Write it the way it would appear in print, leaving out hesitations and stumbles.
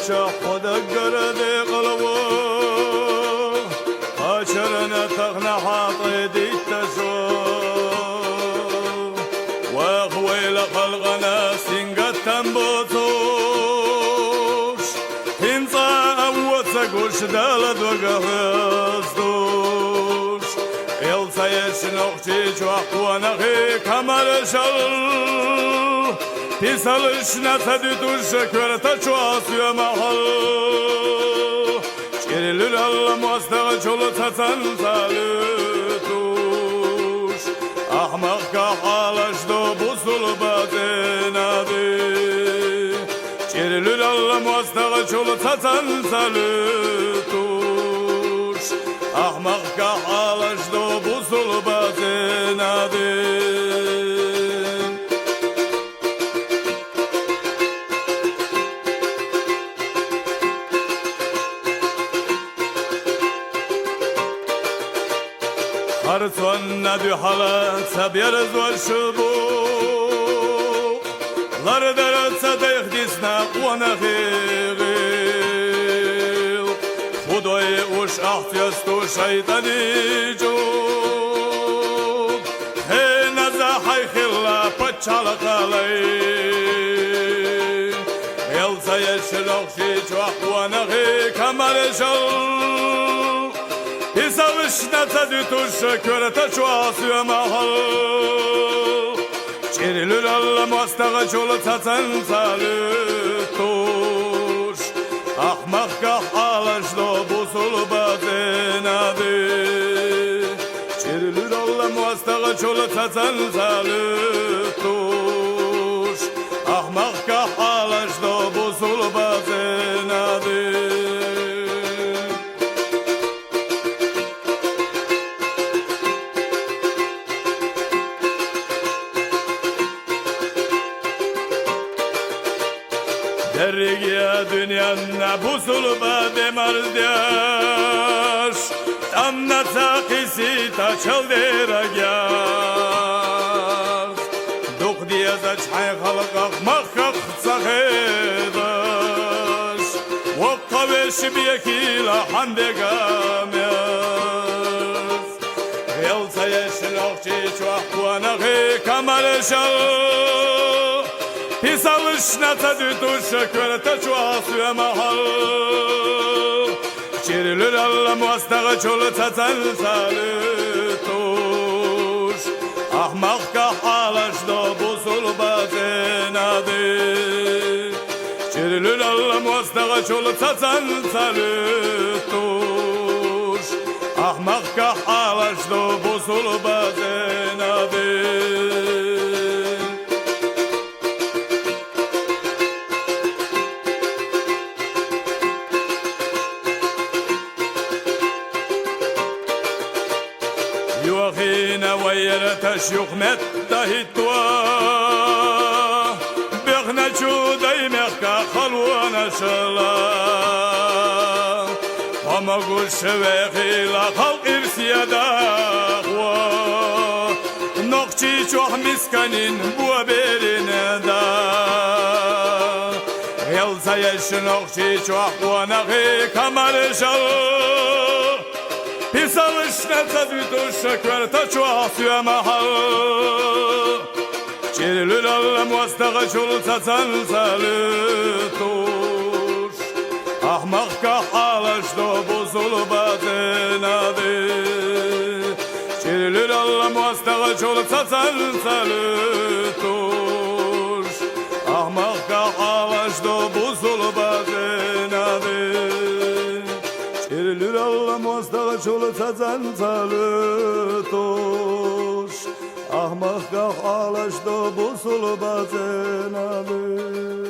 خود گرده قلبو قاشرن تغنى حاطي ديتشو واخويل خلقنا سنقت تنبوتوش هنصا اوتسقوش دالد وقهزدوش يلسا يشنوخشي جوحوانا غي كمارشل Pisalışna tadüdüş körete çoğasıyor mahal Çerilür Allah muastağı çolu tatan talütuş Ahmak kahalaştı buzul bazen adı Çerilür Allah muastağı çolu tatan talütuş Ahmak kahalaştı buzul bazen adı Hartvanna dühala sabiyarız var şubu Lardaratsa dayıhdisna uana khigil Khudoy uş ahtiyastu şeytani cub He naza haykhilla paçala qalay Yelsa yeşilokşi çuak uana khig kamarışal Pisalışna tadütüş körete çoğasıyor mahal Çerilür Allah muastağı çolu tatan talütuş Ahmak kahalaştı buzul bazen adı Çerilür Allah muastağı çolu tatan talütuş Ahmak kahalaştı buzul bazen adı Dergiye dünyanna buzulba demardaş Tamna takisi taçal deragaz Duk diye zaçhay halkak makkak sahidaş Vakka beş biyekila handegamaz Yelsa yeşil okçi çuakkuana gı kamarışal Pisalışna tadütüş körete çoğasıyor mahal Çerilür Allah muastağı çolu tatan talütuş Ahmak kahalaştı buzul bazen adı Çerilür Allah muastağı çolu tatan talütuş Ahmak kahalaştı buzul bazen adı يوخينا ويرتش يخمت دهيتوا بغنا جودي مخكا خلوانا شلا وما قول شويخي لا خلق إرسيا داخوا نقشي جوح مسكنين بوا بيرنا دا يلزا يش نقشي جوح ونغي كمال شل Pisalışna tadütüş körete çoğasıyor mahal Çerilür Allah muastağı çolu tatan talütuş Ahmak kahalaştı buzul bazen adı Çerilür Allah muastağı çolu tatan talütuş Ahmak kahalaştı buzul bazen adı Çerilür Allah muastağı çolu tatan talütuş Ahmak kahalaştı buzul bazen adı